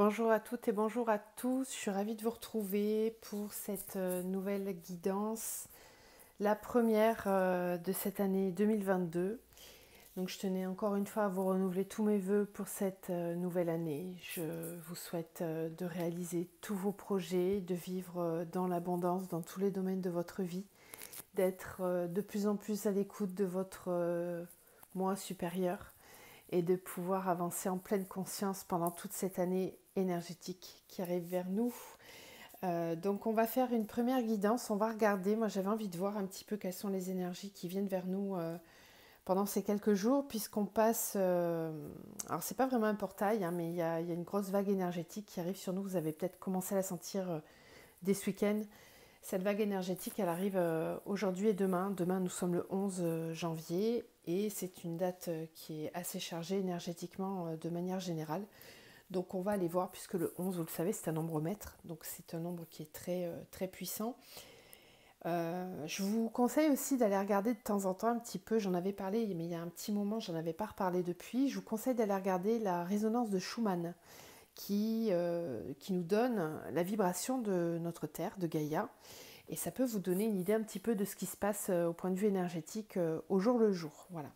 Bonjour à toutes et bonjour à tous, je suis ravie de vous retrouver pour cette nouvelle guidance, la première de cette année 2022. Donc je tenais encore une fois à vous renouveler tous mes vœux pour cette nouvelle année. Je vous souhaite de réaliser tous vos projets, de vivre dans l'abondance dans tous les domaines de votre vie, d'être de plus en plus à l'écoute de votre moi supérieur et de pouvoir avancer en pleine conscience pendant toute cette année énergétique qui arrive vers nous. Donc on va faire une première guidance, on va regarder, moi j'avais envie de voir un petit peu quelles sont les énergies qui viennent vers nous pendant ces quelques jours, puisqu'on passe, alors c'est pas vraiment un portail, hein, mais il y a une grosse vague énergétique qui arrive sur nous, vous avez peut-être commencé à la sentir dès ce week-end. Cette vague énergétique, elle arrive aujourd'hui et demain. Demain, nous sommes le 11 janvier et c'est une date qui est assez chargée énergétiquement de manière générale. Donc on va aller voir, puisque le 11, vous le savez, c'est un nombre maître, donc c'est un nombre qui est très puissant. Je vous conseille aussi d'aller regarder de temps en temps un petit peu, j'en avais parlé, mais il y a un petit moment, j'en avais pas reparlé depuis, je vous conseille d'aller regarder la résonance de Schumann, qui nous donne la vibration de notre Terre, de Gaïa, et ça peut vous donner une idée un petit peu de ce qui se passe au point de vue énergétique au jour le jour. Voilà.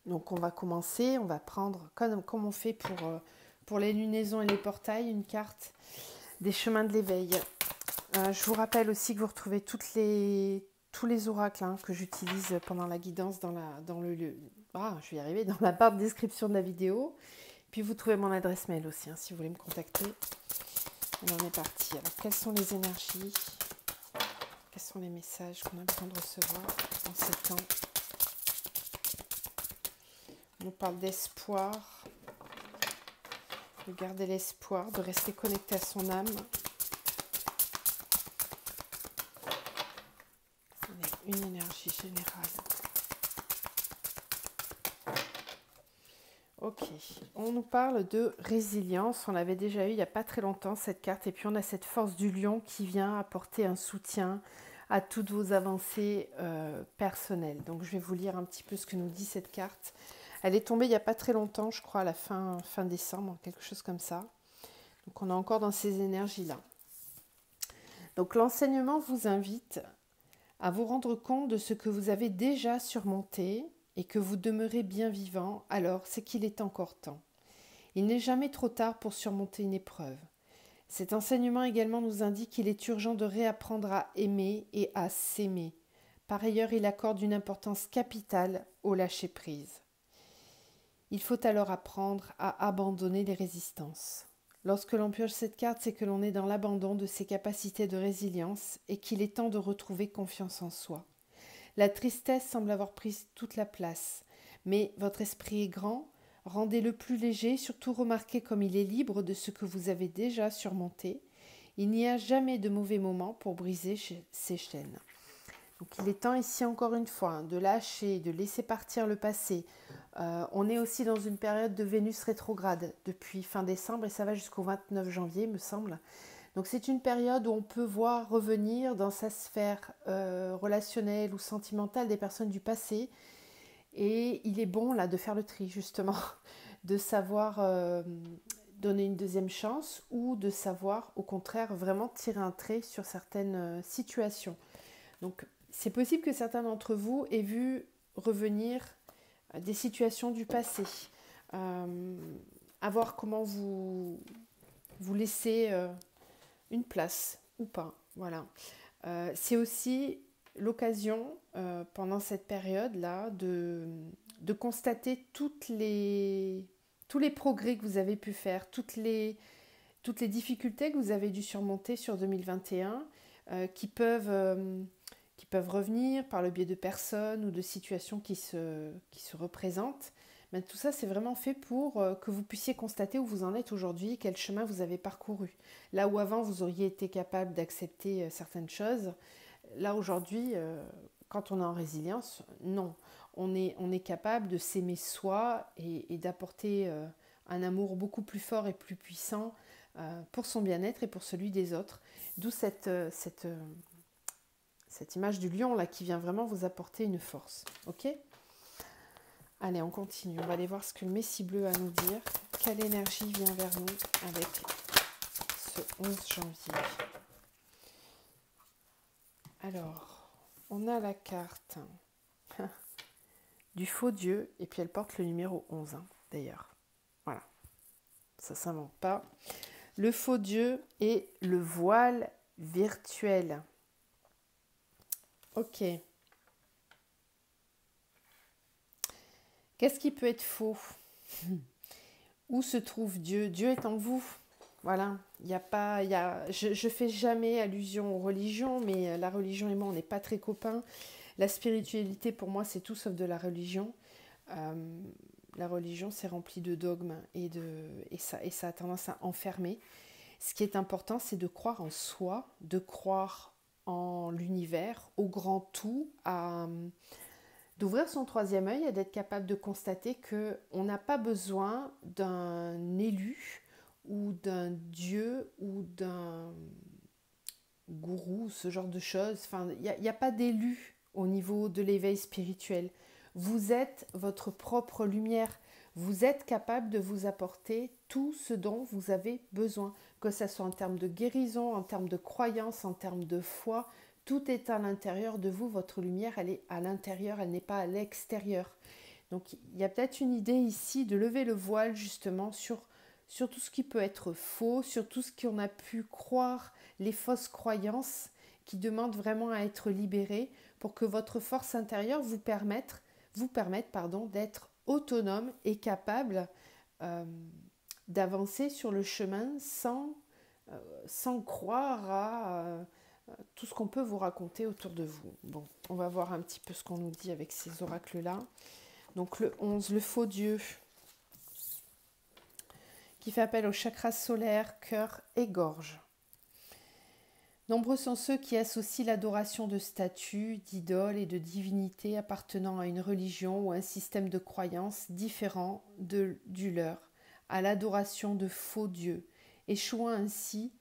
Donc on va commencer, on va prendre, comme on fait pour les lunaisons et les portails, une carte des chemins de l'éveil. Je vous rappelle aussi que vous retrouvez tous les oracles que j'utilise pendant la guidance dans je vais y arriver, dans la barre de description de la vidéo. Puis vous trouvez mon adresse mail aussi, si vous voulez me contacter. Alors on est parti. Alors quelles sont les énergies? Quels sont les messages qu'on a besoin de recevoir en ces temps? On nous parle d'espoir, de garder l'espoir, de rester connecté à son âme. On a une énergie générale. Ok, on nous parle de résilience. On l'avait déjà eu il n'y a pas très longtemps cette carte. Et puis on a cette force du lion qui vient apporter un soutien à toutes vos avancées personnelles. Donc je vais vous lire un petit peu ce que nous dit cette carte. Elle est tombée il n'y a pas très longtemps, je crois à la fin décembre, quelque chose comme ça. Donc on est encore dans ces énergies-là. Donc l'enseignement vous invite à vous rendre compte de ce que vous avez déjà surmonté et que vous demeurez bien vivant, alors c'est qu'il est encore temps. Il n'est jamais trop tard pour surmonter une épreuve. Cet enseignement également nous indique qu'il est urgent de réapprendre à aimer et à s'aimer. Par ailleurs, il accorde une importance capitale au lâcher-prise. Il faut alors apprendre à abandonner les résistances. Lorsque l'on pioche cette carte, c'est que l'on est dans l'abandon de ses capacités de résilience et qu'il est temps de retrouver confiance en soi. La tristesse semble avoir pris toute la place, mais votre esprit est grand, rendez-le plus léger, surtout remarquez comme il est libre de ce que vous avez déjà surmonté. Il n'y a jamais de mauvais moment pour briser ces chaînes. Donc il est temps ici encore une fois de lâcher, de laisser partir le passé. On est aussi dans une période de Vénus rétrograde depuis fin décembre et ça va jusqu'au 29 janvier me semble. Donc c'est une période où on peut voir revenir dans sa sphère relationnelle ou sentimentale des personnes du passé. Et il est bon là de faire le tri justement, de savoir donner une deuxième chance ou de savoir au contraire vraiment tirer un trait sur certaines situations. Donc c'est possible que certains d'entre vous aient vu revenir des situations du passé, à voir comment vous laissez une place ou pas. Voilà. C'est aussi l'occasion pendant cette période-là de constater tous les progrès que vous avez pu faire, toutes les difficultés que vous avez dû surmonter sur 2021 qui peuvent revenir par le biais de personnes ou de situations qui se représentent. Mais tout ça, c'est vraiment fait pour que vous puissiez constater où vous en êtes aujourd'hui, quel chemin vous avez parcouru. Là où avant, vous auriez été capable d'accepter certaines choses, là aujourd'hui, quand on est en résilience, non. On est capable de s'aimer soi et d'apporter un amour beaucoup plus fort et plus puissant pour son bien-être et pour celui des autres. D'où cette image du lion là qui vient vraiment vous apporter une force. Ok ? Allez, on continue. On va aller voir ce que le Messie bleu a à nous dire. Quelle énergie vient vers nous avec ce 11 janvier. Alors, on a la carte du faux Dieu, et puis elle porte le numéro 11, d'ailleurs. Voilà, ça ne s'invente pas. Le faux Dieu et le voile virtuel. Ok. Qu'est-ce qui peut être faux? Où se trouve Dieu? Dieu est en vous. Voilà, il y a pas, je fais jamais allusion aux religions, mais la religion et moi, on n'est pas très copains. La spiritualité, pour moi, c'est tout sauf de la religion. La religion, c'est rempli de dogmes et ça a tendance à enfermer. Ce qui est important, c'est de croire en soi, de croire en l'univers, au grand tout, d'ouvrir son troisième œil et d'être capable de constater qu'on n'a pas besoin d'un élu ou d'un dieu ou d'un gourou, ce genre de choses. Enfin, il n'y a pas d'élu au niveau de l'éveil spirituel. Vous êtes votre propre lumière. Vous êtes capable de vous apporter tout ce dont vous avez besoin, que ce soit en termes de guérison, en termes de croyance, en termes de foi. Tout est à l'intérieur de vous. Votre lumière, elle est à l'intérieur, elle n'est pas à l'extérieur. Donc, il y a peut-être une idée ici de lever le voile justement sur tout ce qui peut être faux, sur tout ce qu'on a pu croire, les fausses croyances qui demandent vraiment à être libérées pour que votre force intérieure vous permette d'être autonome et capable d'avancer sur le chemin sans croire à tout ce qu'on peut vous raconter autour de vous. Bon, on va voir un petit peu ce qu'on nous dit avec ces oracles-là. Donc le 11, le faux Dieu, qui fait appel aux chakras solaires, cœur et gorge. Nombreux sont ceux qui associent l'adoration de statues, d'idoles et de divinités appartenant à une religion ou un système de croyances différent du leur à l'adoration de faux dieux, échouant ainsi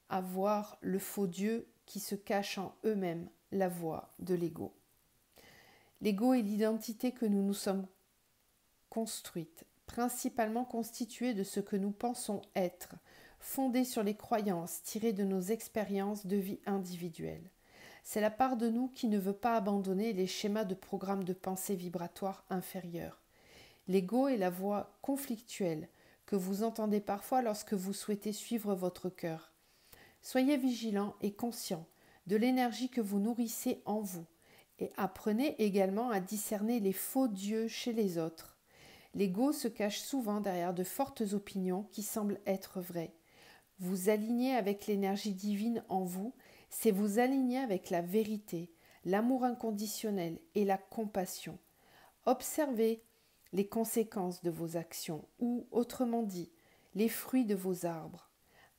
à voir le faux Dieu qui se cache en eux-mêmes, la voie de l'ego. L'ego est l'identité que nous nous sommes construite, principalement constituée de ce que nous pensons être, fondée sur les croyances tirées de nos expériences de vie individuelles. C'est la part de nous qui ne veut pas abandonner les schémas de programmes de pensée vibratoire inférieurs. L'ego est la voix conflictuelle que vous entendez parfois lorsque vous souhaitez suivre votre cœur. Soyez vigilant et conscient de l'énergie que vous nourrissez en vous et apprenez également à discerner les faux dieux chez les autres. L'ego se cache souvent derrière de fortes opinions qui semblent être vraies. Vous aligner avec l'énergie divine en vous, c'est vous aligner avec la vérité, l'amour inconditionnel et la compassion. Observez les conséquences de vos actions ou, autrement dit, les fruits de vos arbres.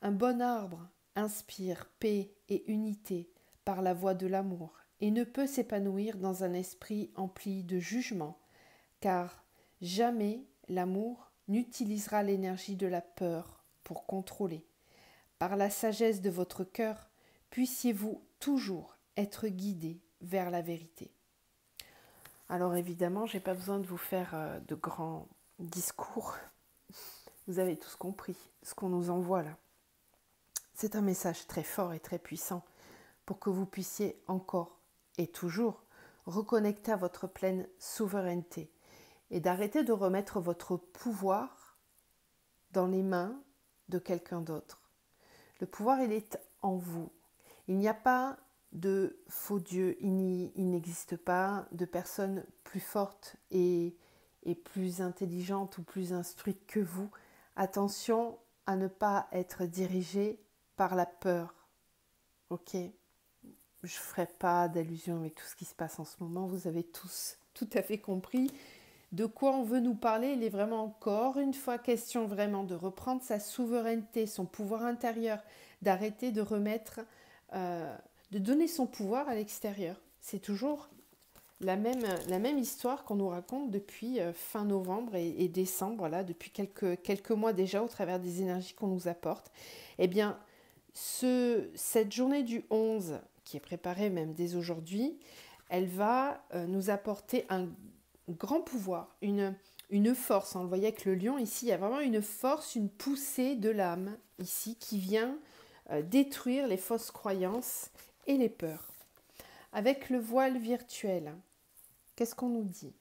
Un bon arbre inspire paix et unité par la voie de l'amour et ne peut s'épanouir dans un esprit empli de jugement, car jamais l'amour n'utilisera l'énergie de la peur pour contrôler. Par la sagesse de votre cœur, puissiez-vous toujours être guidé vers la vérité. Alors évidemment, je n'ai pas besoin de vous faire de grands discours. Vous avez tous compris ce qu'on nous envoie là. C'est un message très fort et très puissant pour que vous puissiez encore et toujours reconnecter à votre pleine souveraineté et d'arrêter de remettre votre pouvoir dans les mains de quelqu'un d'autre. Le pouvoir, il est en vous. Il n'y a pas de faux dieux, il n'existe pas de personnes plus fortes et plus intelligentes ou plus instruites que vous. Attention à ne pas être dirigé par la peur. Ok ? Je ne ferai pas d'allusion avec tout ce qui se passe en ce moment. Vous avez tous tout à fait compris de quoi on veut nous parler. Il est vraiment encore une fois question vraiment de reprendre sa souveraineté, son pouvoir intérieur, d'arrêter de remettre, de donner son pouvoir à l'extérieur. C'est toujours la même histoire qu'on nous raconte depuis fin novembre et décembre, là, depuis quelques mois déjà au travers des énergies qu'on nous apporte. Eh bien, cette journée du 11, qui est préparée même dès aujourd'hui, elle va nous apporter grand pouvoir, une force. On le voyait avec le lion ici, il y a vraiment une force, une poussée de l'âme ici qui vient détruire les fausses croyances et les peurs. Avec le voile virtuel, qu'est-ce qu'on nous dit ?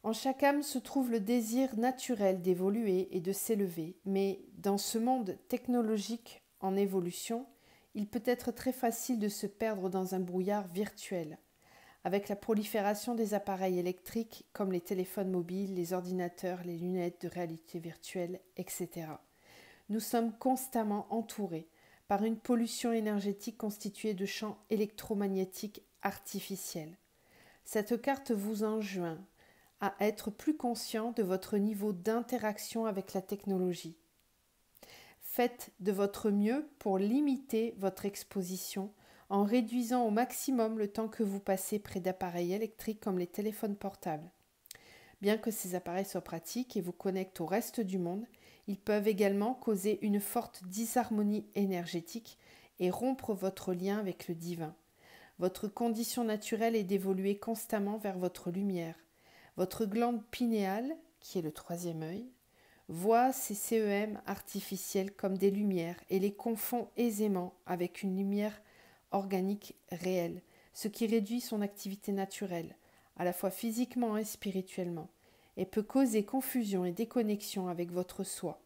En chaque âme se trouve le désir naturel d'évoluer et de s'élever, mais dans ce monde technologique en évolution, il peut être très facile de se perdre dans un brouillard virtuel. Avec la prolifération des appareils électriques comme les téléphones mobiles, les ordinateurs, les lunettes de réalité virtuelle, etc. Nous sommes constamment entourés par une pollution énergétique constituée de champs électromagnétiques artificiels. Cette carte vous enjoint à être plus conscient de votre niveau d'interaction avec la technologie. Faites de votre mieux pour limiter votre exposition en réduisant au maximum le temps que vous passez près d'appareils électriques comme les téléphones portables. Bien que ces appareils soient pratiques et vous connectent au reste du monde, ils peuvent également causer une forte disharmonie énergétique et rompre votre lien avec le divin. Votre condition naturelle est d'évoluer constamment vers votre lumière. Votre glande pinéale, qui est le troisième œil, voit ces CEM artificiels comme des lumières et les confond aisément avec une lumière organique réelle, ce qui réduit son activité naturelle, à la fois physiquement et spirituellement, et peut causer confusion et déconnexion avec votre soi.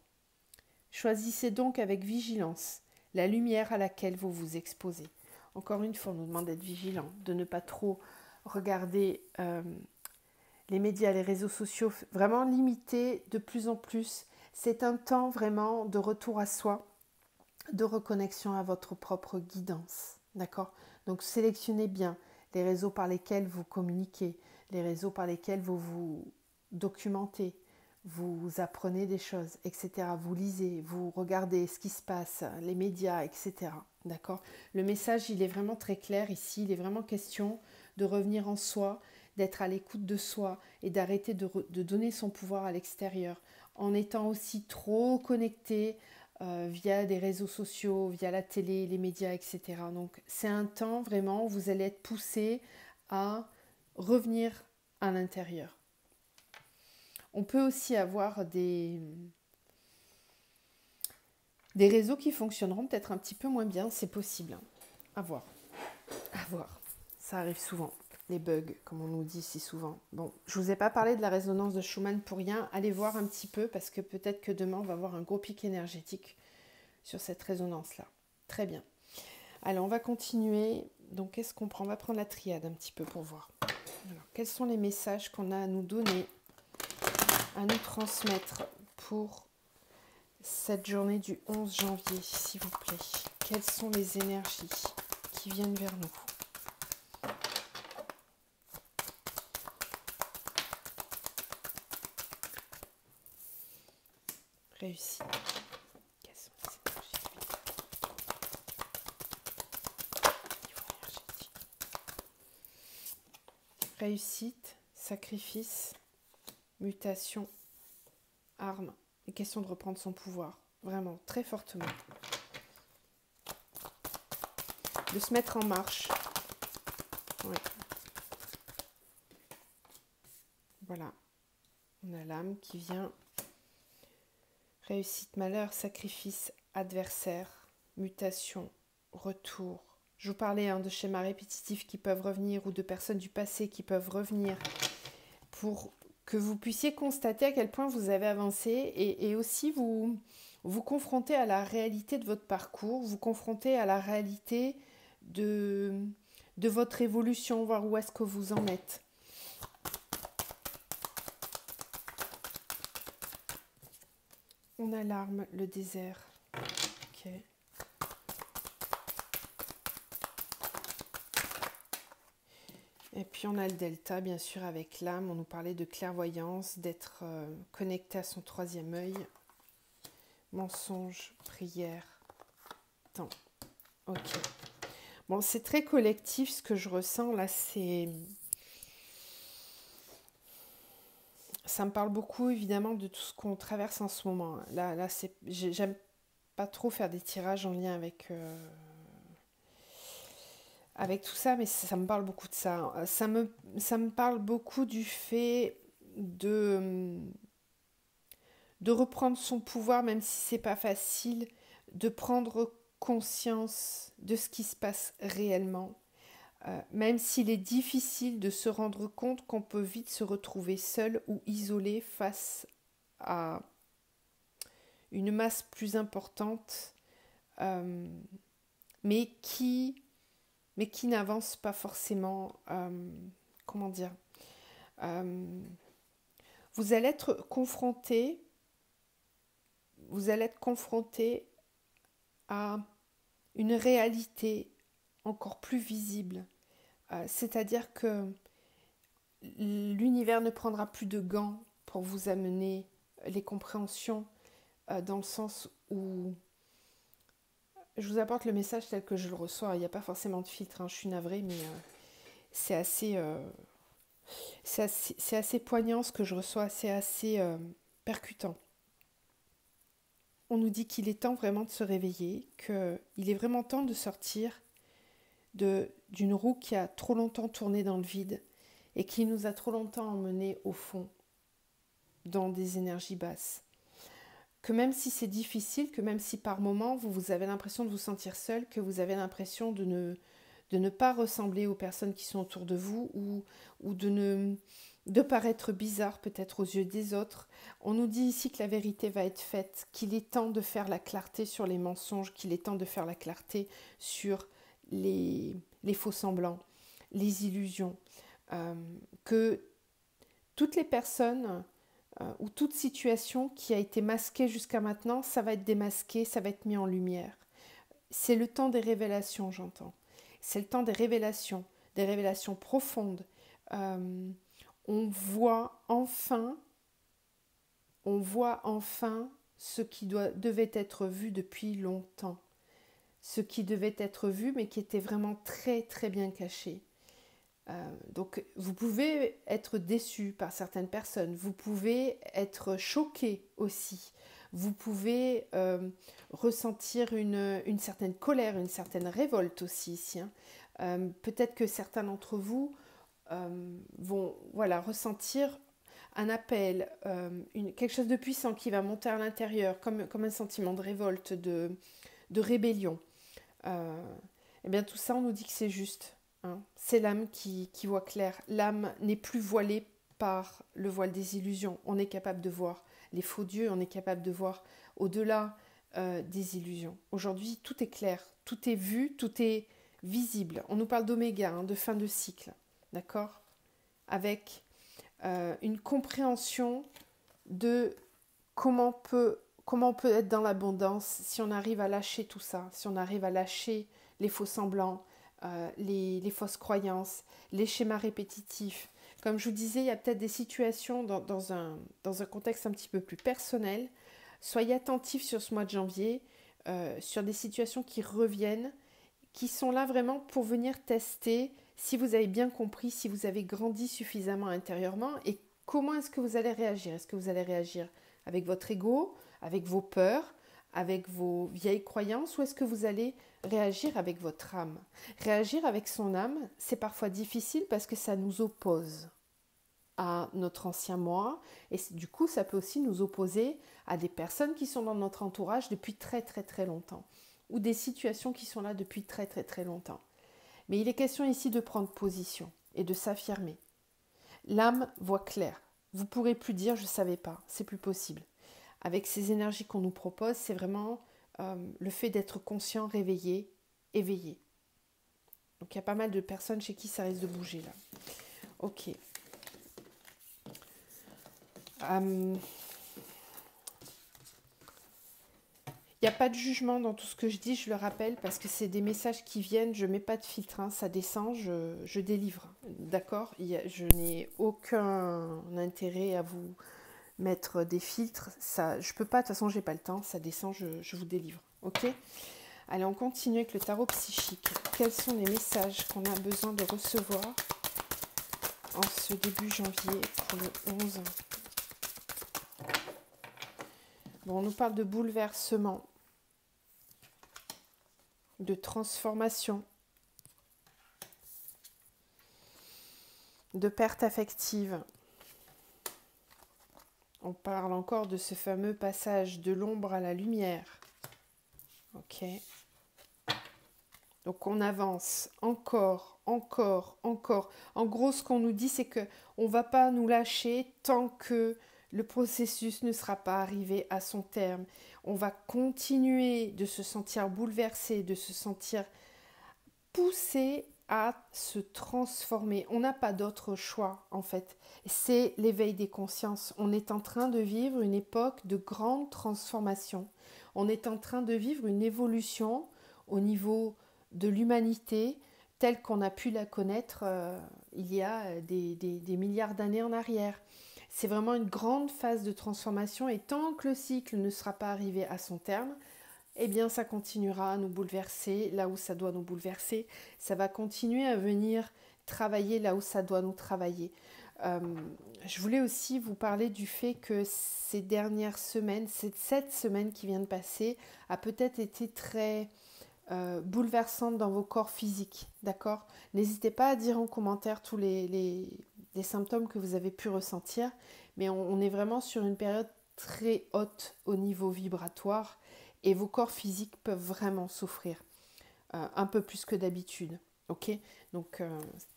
Choisissez donc avec vigilance la lumière à laquelle vous vous exposez. Encore une fois, on nous demande d'être vigilant, de ne pas trop regarder les médias, les réseaux sociaux, vraiment limiter de plus en plus. C'est un temps vraiment de retour à soi, de reconnexion à votre propre guidance. D'accord ? Donc sélectionnez bien les réseaux par lesquels vous communiquez, les réseaux par lesquels vous vous documentez, vous apprenez des choses, etc. Vous lisez, vous regardez ce qui se passe, les médias, etc. D'accord ? Le message, il est vraiment très clair ici. Il est vraiment question de revenir en soi, d'être à l'écoute de soi et d'arrêter de donner son pouvoir à l'extérieur en étant aussi trop connecté via des réseaux sociaux, via la télé, les médias, etc. Donc c'est un temps vraiment où vous allez être poussé à revenir à l'intérieur. On peut aussi avoir des réseaux qui fonctionneront peut-être un petit peu moins bien, c'est possible. À voir. À voir. Ça arrive souvent. Les bugs, comme on nous dit si souvent. Bon, je ne vous ai pas parlé de la résonance de Schumann pour rien. Allez voir un petit peu parce que peut-être que demain, on va avoir un gros pic énergétique sur cette résonance-là. Très bien. Alors, on va continuer. Donc, qu'est-ce qu'on prend ? On va prendre la triade un petit peu pour voir. Alors, quels sont les messages qu'on a à nous donner, à nous transmettre pour cette journée du 11 janvier, s'il vous plaît ? Quelles sont les énergies qui viennent vers nous ? Réussite. Quelles sont les énergies énergétique. Réussite, sacrifice, mutation, arme. Et question de reprendre son pouvoir. Vraiment, très fortement. De se mettre en marche. Ouais. Voilà. On a l'âme qui vient. Réussite, malheur, sacrifice, adversaire, mutation, retour. Je vous parlais de schémas répétitifs qui peuvent revenir ou de personnes du passé qui peuvent revenir pour que vous puissiez constater à quel point vous avez avancé et aussi vous confronter à la réalité de votre parcours, vous confronter à la réalité de votre évolution, voir où est-ce que vous en êtes. On a l'arme, le désert. Ok. Et puis on a le delta, bien sûr, avec l'âme. On nous parlait de clairvoyance, d'être connecté à son troisième œil. Mensonge, prière, temps. Ok. Bon, c'est très collectif ce que je ressens là. Ça me parle beaucoup évidemment de tout ce qu'on traverse en ce moment. Là, j'aime pas trop faire des tirages en lien avec avec tout ça, mais ça me parle beaucoup de ça. Ça me parle beaucoup du fait de, de reprendre son pouvoir, même si c'est pas facile, de prendre conscience de ce qui se passe réellement. Même s'il est difficile de se rendre compte qu'on peut vite se retrouver seul ou isolé face à une masse plus importante, euh, mais qui, mais qui n'avance pas forcément. Comment dire, euh, vous allez être confronté, vous allez être confronté à une réalité encore plus visible. C'est-à-dire que l'univers ne prendra plus de gants pour vous amener les compréhensions, dans le sens où je vous apporte le message tel que je le reçois. Il n'y a pas forcément de filtre, hein, je suis navrée, mais c'est assez, c'est assez poignant ce que je reçois, c'est assez percutant. On nous dit qu'il est temps vraiment de se réveiller, qu'il est vraiment temps de sortir d'une roue qui a trop longtemps tourné dans le vide et qui nous a trop longtemps emmenés au fond, dans des énergies basses. Que même si c'est difficile, que même si par moments vous avez l'impression de vous sentir seul, que vous avez l'impression de ne pas ressembler aux personnes qui sont autour de vous, ou de paraître bizarre peut-être aux yeux des autres. On nous dit ici que la vérité va être faite, qu'il est temps de faire la clarté sur les mensonges, qu'il est temps de faire la clarté sur les faux semblants, les illusions, que toutes les personnes ou toute situation qui a été masquée jusqu'à maintenant, ça va être démasqué, ça va être mis en lumière. C'est le temps des révélations, j'entends. C'est le temps des révélations profondes. Euh, on voit enfin, on voit enfin ce qui devait être vu depuis longtemps. Ce qui devait être vu, mais qui était vraiment très très bien caché. Donc vous pouvez être déçu par certaines personnes, vous pouvez être choqué aussi, vous pouvez ressentir une certaine colère, une certaine révolte aussi ici, hein. Peut-être que certains d'entre vous vont ressentir un appel, quelque chose de puissant qui va monter à l'intérieur, comme un sentiment de révolte, de rébellion. Et bien tout ça, on nous dit que c'est juste. Hein. C'est l'âme qui voit clair. L'âme n'est plus voilée par le voile des illusions. On est capable de voir les faux dieux, on est capable de voir au-delà des illusions. Aujourd'hui, tout est clair, tout est vu, tout est visible. On nous parle d'oméga, hein, de fin de cycle, d'accord? Avec une compréhension de comment on peut être dans l'abondance si on arrive à lâcher tout ça, si on arrive à lâcher les faux semblants, les fausses croyances, les schémas répétitifs. Comme je vous disais, il y a peut-être des situations dans un contexte un petit peu plus personnel. Soyez attentifs sur ce mois de janvier, sur des situations qui reviennent, qui sont là vraiment pour venir tester si vous avez bien compris, si vous avez grandi suffisamment intérieurement et comment est-ce que vous allez réagir. Est-ce que vous allez réagir avec votre ego, avec vos peurs, avec vos vieilles croyances, ou est-ce que vous allez réagir avec votre âme? Réagir avec son âme, c'est parfois difficile parce que ça nous oppose à notre ancien moi, et du coup ça peut aussi nous opposer à des personnes qui sont dans notre entourage depuis très très très longtemps, ou des situations qui sont là depuis très très très longtemps. Mais il est question ici de prendre position et de s'affirmer. L'âme voit clair. Vous ne pourrez plus dire je ne savais pas, c'est plus possible. Avec ces énergies qu'on nous propose, c'est vraiment le fait d'être conscient, réveillé, éveillé. Donc il y a pas mal de personnes chez qui ça risque de bouger là. Ok. Il n'y a pas de jugement dans tout ce que je dis, je le rappelle, parce que c'est des messages qui viennent, je ne mets pas de filtre, hein, ça descend, je délivre. D'accord? Je n'ai aucun intérêt à vous mettre des filtres. Ça, je peux pas, de toute façon, j'ai pas le temps, ça descend, je vous délivre. Ok? Allez, on continue avec le tarot psychique. Quels sont les messages qu'on a besoin de recevoir en ce début janvier pour le 11? Bon, on nous parle de bouleversement, de transformation, de perte affective. On parle encore de ce fameux passage de l'ombre à la lumière. Ok. Donc on avance encore, encore, encore. En gros, ce qu'on nous dit, c'est qu'on ne va pas nous lâcher tant que le processus ne sera pas arrivé à son terme. On va continuer de se sentir bouleversé, de se sentir poussé à se transformer. On n'a pas d'autre choix, en fait. C'est l'éveil des consciences. On est en train de vivre une époque de grande transformation. On est en train de vivre une évolution au niveau de l'humanité telle qu'on a pu la connaître il y a des milliards d'années en arrière. C'est vraiment une grande phase de transformation et tant que le cycle ne sera pas arrivé à son terme, eh bien ça continuera à nous bouleverser là où ça doit nous bouleverser. Ça va continuer à venir travailler là où ça doit nous travailler. Je voulais aussi vous parler du fait que ces dernières semaines, cette semaine qui vient de passer, a peut-être été très bouleversante dans vos corps physiques, d'accord? N'hésitez pas à dire en commentaire tous les symptômes que vous avez pu ressentir, mais on est vraiment sur une période très haute au niveau vibratoire et vos corps physiques peuvent vraiment souffrir un peu plus que d'habitude. Ok, donc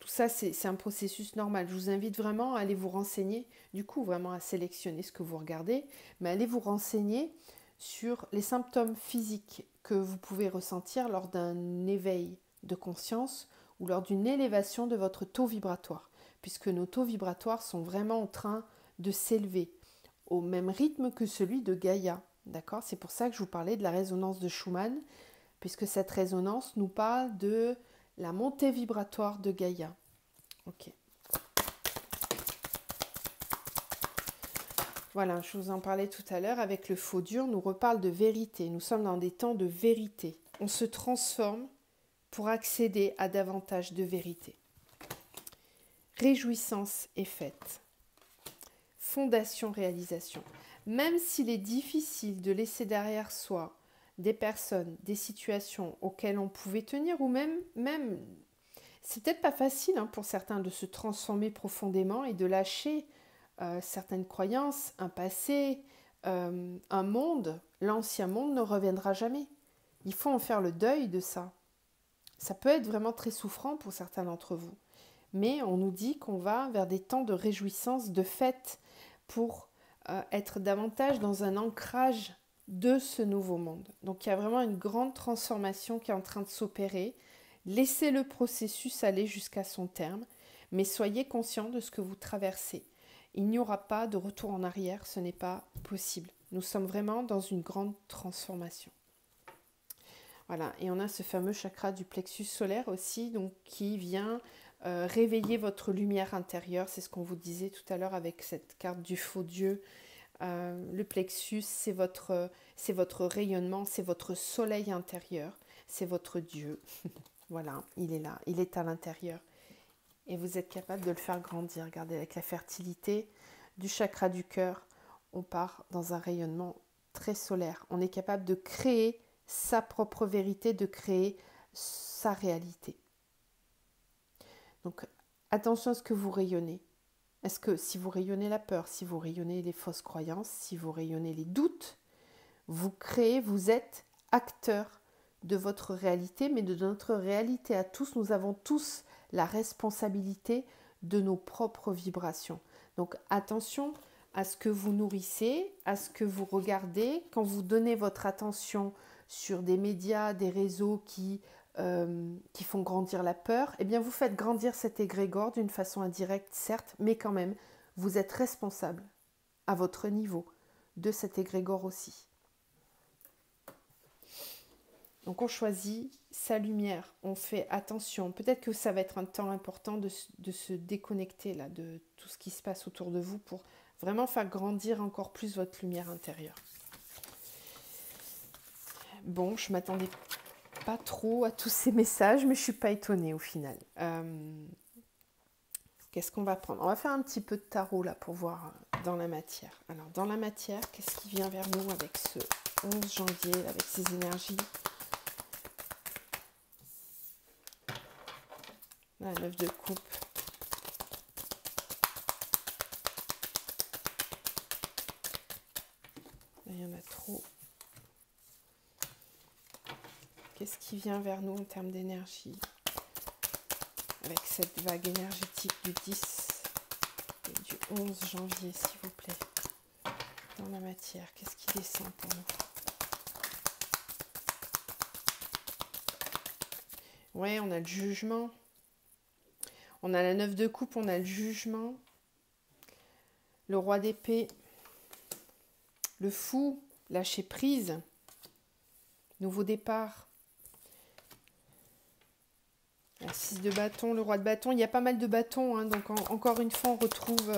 tout ça c'est un processus normal. Je vous invite vraiment à aller vous renseigner, du coup vraiment à sélectionner ce que vous regardez, mais allez vous renseigner sur les symptômes physiques que vous pouvez ressentir lors d'un éveil de conscience ou lors d'une élévation de votre taux vibratoire, puisque nos taux vibratoires sont vraiment en train de s'élever au même rythme que celui de Gaïa. D'accord ? C'est pour ça que je vous parlais de la résonance de Schumann, puisque cette résonance nous parle de la montée vibratoire de Gaïa. Ok. Voilà, je vous en parlais tout à l'heure, avec le faux dur, nous reparle de vérité. Nous sommes dans des temps de vérité. On se transforme pour accéder à davantage de vérité. Réjouissance est faite. Fondation, réalisation. Même s'il est difficile de laisser derrière soi des personnes, des situations auxquelles on pouvait tenir, ou même c'est peut-être pas facile pour certains de se transformer profondément et de lâcher certaines croyances, un passé, un monde. L'ancien monde ne reviendra jamais. Il faut en faire le deuil de ça. Ça peut être vraiment très souffrant pour certains d'entre vous. Mais on nous dit qu'on va vers des temps de réjouissance, de fête, pour être davantage dans un ancrage de ce nouveau monde. Donc il y a vraiment une grande transformation qui est en train de s'opérer. Laissez le processus aller jusqu'à son terme, mais soyez conscient de ce que vous traversez. Il n'y aura pas de retour en arrière, ce n'est pas possible. Nous sommes vraiment dans une grande transformation. Voilà, et on a ce fameux chakra du plexus solaire aussi, donc qui vient réveiller votre lumière intérieure. C'est ce qu'on vous disait tout à l'heure avec cette carte du faux Dieu. Le plexus, c'est votre rayonnement, c'est votre soleil intérieur, c'est votre Dieu. Voilà, il est là, il est à l'intérieur. Et vous êtes capable de le faire grandir. Regardez, avec la fertilité du chakra du cœur, on part dans un rayonnement très solaire. On est capable de créer sa propre vérité, de créer sa réalité. Donc, attention à ce que vous rayonnez. Est-ce que si vous rayonnez la peur, si vous rayonnez les fausses croyances, si vous rayonnez les doutes, vous créez, vous êtes acteur de votre réalité, mais de notre réalité à tous. Nous avons tous la responsabilité de nos propres vibrations. Donc attention à ce que vous nourrissez, à ce que vous regardez. Quand vous donnez votre attention sur des médias, des réseaux qui font grandir la peur, eh bien vous faites grandir cet égrégore d'une façon indirecte, certes, mais quand même, vous êtes responsable à votre niveau de cet égrégore aussi. Donc on choisit sa lumière, on fait attention. Peut-être que ça va être un temps important de se déconnecter là, de tout ce qui se passe autour de vous pour vraiment faire grandir encore plus votre lumière intérieure. Bon, je ne m'attendais pas trop à tous ces messages, mais je ne suis pas étonnée au final. Qu'est-ce qu'on va prendre ? On va faire un petit peu de tarot là pour voir dans la matière. Alors dans la matière, qu'est-ce qui vient vers nous avec ce 11 janvier, avec ces énergies ? La 9 de coupe. Qu'est-ce qui vient vers nous en termes d'énergie avec cette vague énergétique du 10 et du 11 janvier, s'il vous plaît, dans la matière? Qu'est-ce qui descend pour nous? Ouais, on a le jugement. On a la 9 de coupe, on a le jugement. Le roi d'épée. Le fou, lâcher prise. Nouveau départ. La 6 de bâton, le roi de bâton. Il y a pas mal de bâtons, hein, donc encore une fois, on retrouve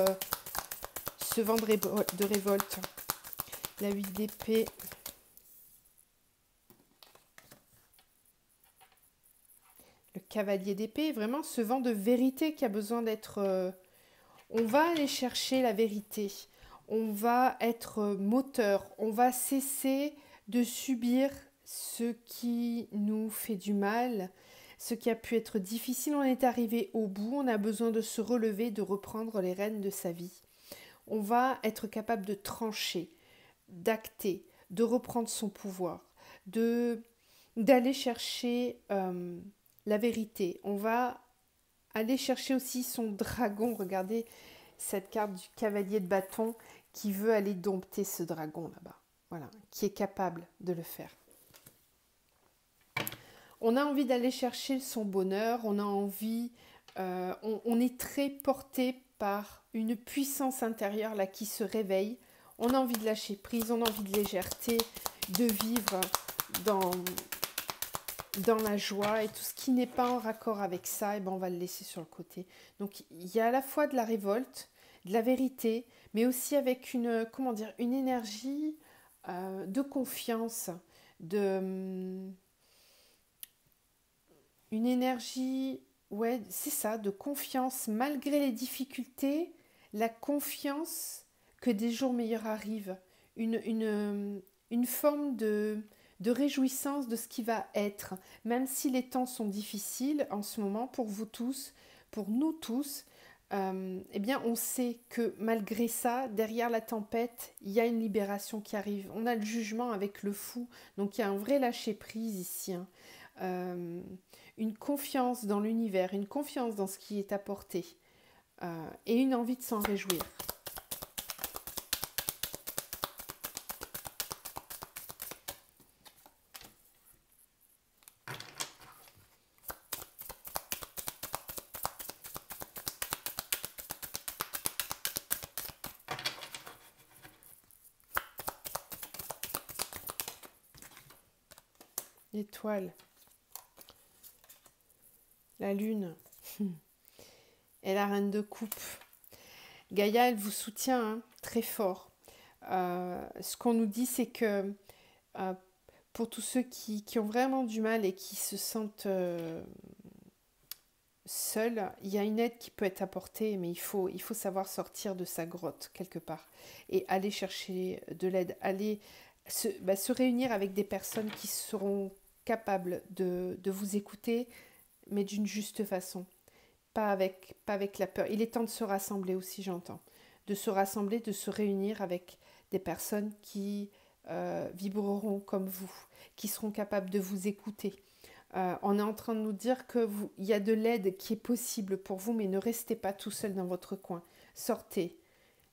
ce vent de révolte. La 8 d'épée. Le cavalier d'épée, vraiment ce vent de vérité qui a besoin d'être... on va aller chercher la vérité. On va être moteur. On va cesser de subir ce qui nous fait du mal, ce qui a pu être difficile. On est arrivé au bout. On a besoin de se relever, de reprendre les rênes de sa vie. On va être capable de trancher, d'acter, de reprendre son pouvoir, d'aller chercher la vérité. On va aller chercher aussi son dragon. Regardez cette carte du cavalier de bâton qui veut aller dompter ce dragon là-bas. Voilà, qui est capable de le faire. On a envie d'aller chercher son bonheur, on a envie, on est très porté par une puissance intérieure là qui se réveille. On a envie de lâcher prise, on a envie de légèreté, de vivre dans la joie, et tout ce qui n'est pas en raccord avec ça, et ben on va le laisser sur le côté. Donc il y a à la fois de la révolte, de la vérité, mais aussi avec une énergie de confiance, une énergie, ouais, c'est ça, de confiance malgré les difficultés, la confiance que des jours meilleurs arrivent, une forme de réjouissance de ce qui va être, même si les temps sont difficiles en ce moment pour vous tous, pour nous tous. Eh bien, on sait que malgré ça, derrière la tempête, il y a une libération qui arrive. On a le jugement avec le fou, donc il y a un vrai lâcher-prise ici. Hein. Une confiance dans l'univers, une confiance dans ce qui est apporté, et une envie de s'en réjouir. L'étoile, la lune et la reine de coupe. Gaïa, elle vous soutient hein, très fort. Ce qu'on nous dit, c'est que pour tous ceux qui ont vraiment du mal et qui se sentent seuls, il y a une aide qui peut être apportée, mais il faut savoir sortir de sa grotte quelque part et aller chercher de l'aide, aller se réunir avec des personnes qui seront capables de vous écouter, mais d'une juste façon, pas avec la peur. Il est temps de se rassembler aussi, j'entends, de se rassembler, de se réunir avec des personnes qui vibreront comme vous, qui seront capables de vous écouter. On est en train de nous dire qu'il y a de l'aide qui est possible pour vous, mais ne restez pas tout seul dans votre coin. Sortez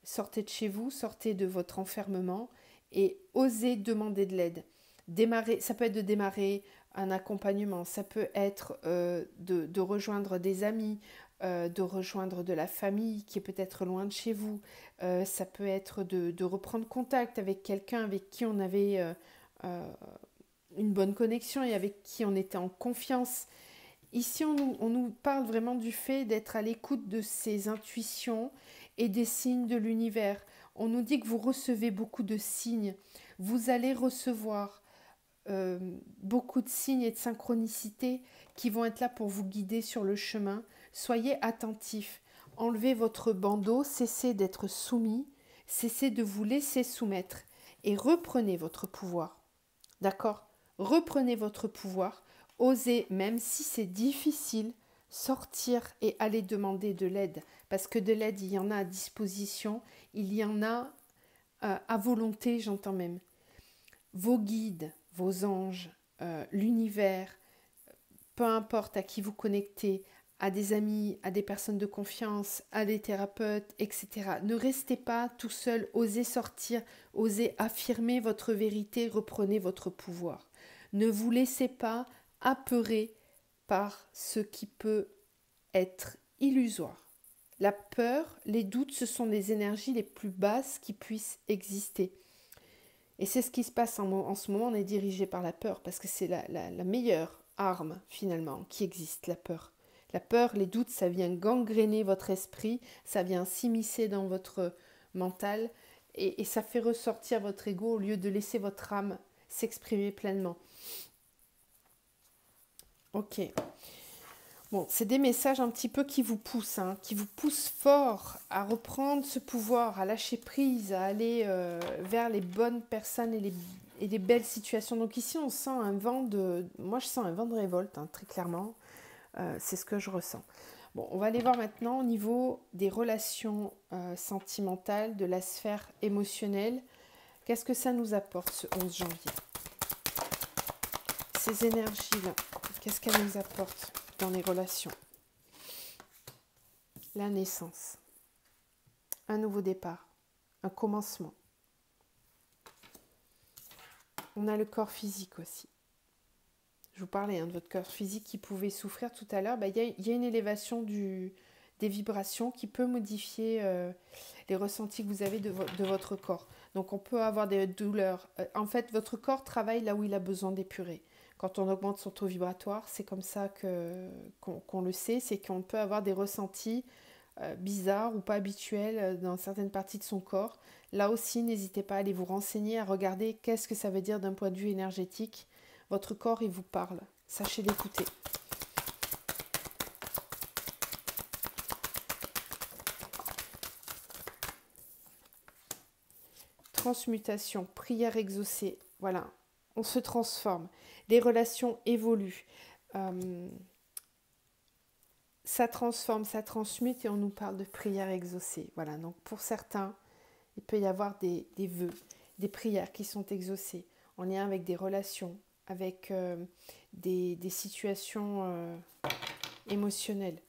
de chez vous, sortez de votre enfermement et osez demander de l'aide. Ça peut être de démarrer un accompagnement, ça peut être de rejoindre des amis, de rejoindre de la famille qui est peut-être loin de chez vous, ça peut être de reprendre contact avec quelqu'un avec qui on avait une bonne connexion et avec qui on était en confiance. Ici, on nous parle vraiment du fait d'être à l'écoute de ses intuitions et des signes de l'univers. On nous dit que vous recevez beaucoup de signes. Vous allez recevoir beaucoup de signes et de synchronicités qui vont être là pour vous guider sur le chemin. Soyez attentifs. Enlevez votre bandeau, cessez d'être soumis, cessez de vous laisser soumettre et reprenez votre pouvoir. D'accord ? Reprenez votre pouvoir. Osez, même si c'est difficile, sortir et aller demander de l'aide. Parce que de l'aide, il y en a à disposition, il y en a à volonté, j'entends même. Vos guides, vos anges, l'univers, peu importe à qui vous connectez, à des amis, à des personnes de confiance, à des thérapeutes, etc. Ne restez pas tout seul, osez sortir, osez affirmer votre vérité, reprenez votre pouvoir. Ne vous laissez pas apeurer par ce qui peut être illusoire. La peur, les doutes, ce sont les énergies les plus basses qui puissent exister. Et c'est ce qui se passe en ce moment, on est dirigé par la peur, parce que c'est la meilleure arme, finalement, qui existe, la peur. La peur, les doutes, ça vient gangréner votre esprit, ça vient s'immiscer dans votre mental, et ça fait ressortir votre ego au lieu de laisser votre âme s'exprimer pleinement. Ok. Bon, c'est des messages un petit peu qui vous poussent fort à reprendre ce pouvoir, à lâcher prise, à aller vers les bonnes personnes et les belles situations. Donc ici, on sent un vent moi, je sens un vent de révolte, très clairement. C'est ce que je ressens. Bon, on va aller voir maintenant au niveau des relations sentimentales, de la sphère émotionnelle. Qu'est-ce que ça nous apporte ce 11 janvier? Ces énergies-là, qu'est-ce qu'elles nous apportent dans les relations? La naissance, un nouveau départ, un commencement. On a le corps physique aussi. Je vous parlais de votre corps physique qui pouvait souffrir tout à l'heure. Il y a une élévation des vibrations qui peut modifier les ressentis que vous avez de votre corps. Donc on peut avoir des douleurs. En fait, votre corps travaille là où il a besoin d'épurer. Quand on augmente son taux vibratoire, c'est comme ça qu'on le sait, c'est qu'on peut avoir des ressentis bizarres ou pas habituels dans certaines parties de son corps. Là aussi, n'hésitez pas à aller vous renseigner, à regarder qu'est-ce que ça veut dire d'un point de vue énergétique. Votre corps, il vous parle. Sachez l'écouter. Transmutation, prière exaucée. Voilà, on se transforme. Les relations évoluent. Ça transforme, ça transmute et on nous parle de prière exaucée. Voilà, donc pour certains, il peut y avoir des vœux, des prières qui sont exaucées en lien avec des relations, avec des situations émotionnelles.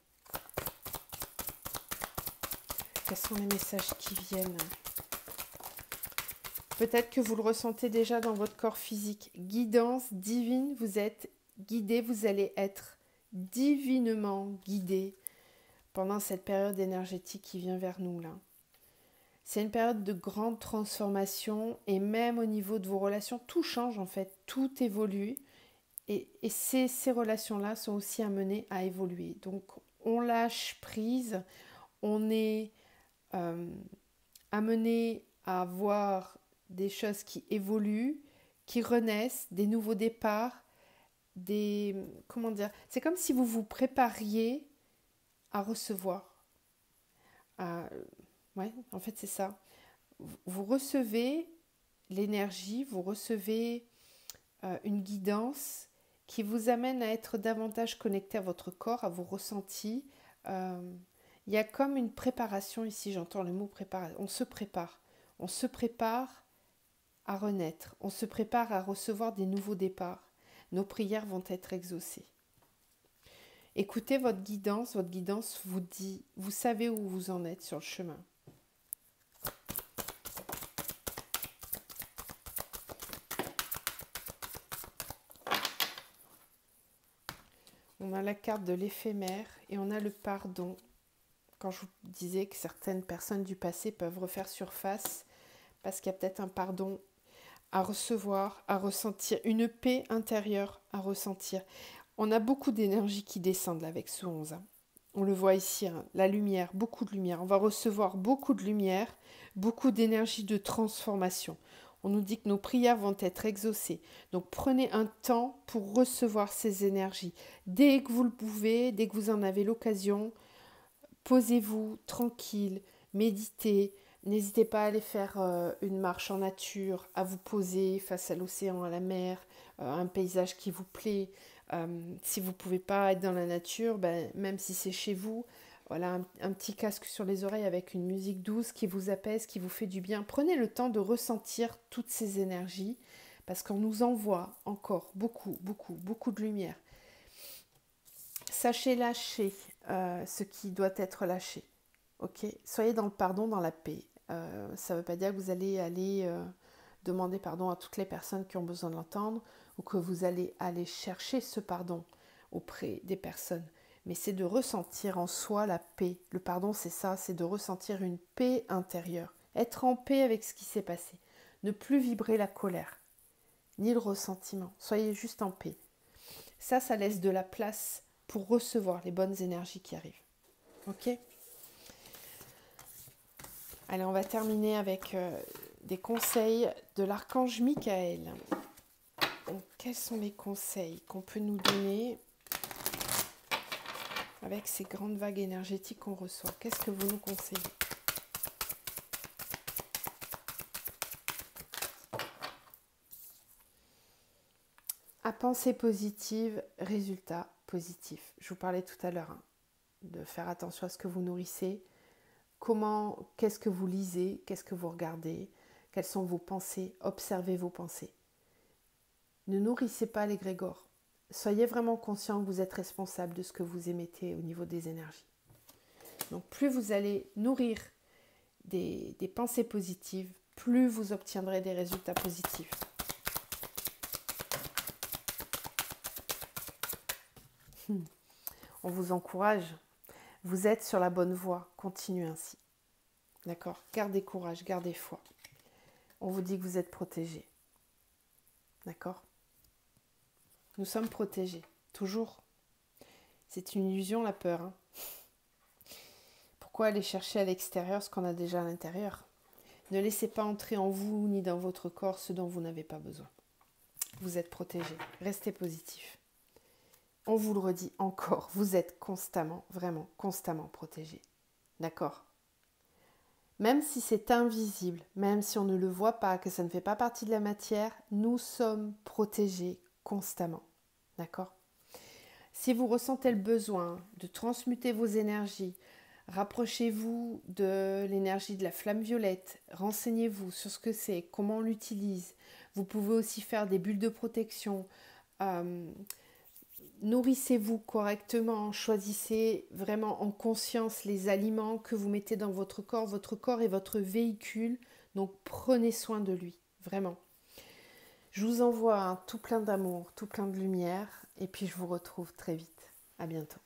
Quels sont les messages qui viennent? Peut-être que vous le ressentez déjà dans votre corps physique. Guidance divine, vous êtes guidé, vous allez être divinement guidé pendant cette période énergétique qui vient vers nous là. C'est une période de grande transformation et même au niveau de vos relations, tout change en fait, tout évolue et ces relations-là sont aussi amenées à évoluer. Donc on lâche prise, on est amené à voir des choses qui évoluent, qui renaissent, des nouveaux départs, comment dire, c'est comme si vous vous prépariez à recevoir. Ouais, en fait c'est ça. Vous recevez l'énergie, vous recevez une guidance qui vous amène à être davantage connecté à votre corps, à vos ressentis. Il y a comme une préparation ici, j'entends le mot préparation. On se prépare à renaître, on se prépare à recevoir des nouveaux départs. Nos prières vont être exaucées. Écoutez votre guidance vous dit, vous savez où vous en êtes sur le chemin. On a la carte de l'éphémère et on a le pardon. Quand je vous disais que certaines personnes du passé peuvent refaire surface parce qu'il y a peut-être un pardon à recevoir, à ressentir, une paix intérieure à ressentir. On a beaucoup d'énergie qui descendent là avec ce 11. On le voit ici, la lumière, beaucoup de lumière. On va recevoir beaucoup de lumière, beaucoup d'énergie de transformation. On nous dit que nos prières vont être exaucées. Donc prenez un temps pour recevoir ces énergies. Dès que vous le pouvez, dès que vous en avez l'occasion, posez-vous tranquille, méditez. N'hésitez pas à aller faire une marche en nature, à vous poser face à l'océan, à la mer, un paysage qui vous plaît. Si vous ne pouvez pas être dans la nature, même si c'est chez vous, voilà, un petit casque sur les oreilles avec une musique douce qui vous apaise, qui vous fait du bien. Prenez le temps de ressentir toutes ces énergies parce qu'on nous envoie encore beaucoup, beaucoup, beaucoup de lumière. Sachez lâcher ce qui doit être lâché. Ok, soyez dans le pardon, dans la paix. Ça ne veut pas dire que vous allez aller demander pardon à toutes les personnes qui ont besoin de l'entendre ou que vous allez aller chercher ce pardon auprès des personnes. Mais c'est de ressentir en soi la paix. Le pardon, c'est ça, c'est de ressentir une paix intérieure. Être en paix avec ce qui s'est passé. Ne plus vibrer la colère, ni le ressentiment. Soyez juste en paix. Ça laisse de la place pour recevoir les bonnes énergies qui arrivent. Ok ? Allez, on va terminer avec des conseils de l'archange Michael. Donc, quels sont les conseils qu'on peut nous donner avec ces grandes vagues énergétiques qu'on reçoit? Qu'est-ce que vous nous conseillez? À pensée positive, résultat positif. Je vous parlais tout à l'heure de faire attention à ce que vous nourrissez. Qu'est-ce que vous lisez? Qu'est-ce que vous regardez? Quelles sont vos pensées? Observez vos pensées. Ne nourrissez pas l'égrégore. Soyez vraiment conscient que vous êtes responsable de ce que vous émettez au niveau des énergies. Donc plus vous allez nourrir des pensées positives, plus vous obtiendrez des résultats positifs. On vous encourage. Vous êtes sur la bonne voie. Continuez ainsi. D'accord? Gardez courage, gardez foi. On vous dit que vous êtes protégés. D'accord? Nous sommes protégés. Toujours. C'est une illusion, la peur. Pourquoi aller chercher à l'extérieur ce qu'on a déjà à l'intérieur? Ne laissez pas entrer en vous ni dans votre corps ce dont vous n'avez pas besoin. Vous êtes protégés. Restez positif. On vous le redit encore, vous êtes constamment, vraiment constamment protégés. D'accord? Même si c'est invisible, même si on ne le voit pas, que ça ne fait pas partie de la matière, nous sommes protégés constamment. D'accord? Si vous ressentez le besoin de transmuter vos énergies, rapprochez-vous de l'énergie de la flamme violette, renseignez-vous sur ce que c'est, comment on l'utilise. Vous pouvez aussi faire des bulles de protection. Nourrissez-vous correctement, choisissez vraiment en conscience les aliments que vous mettez dans votre corps. Votre corps est votre véhicule, donc prenez soin de lui, vraiment. Je vous envoie tout plein d'amour, tout plein de lumière, et puis je vous retrouve très vite. À bientôt.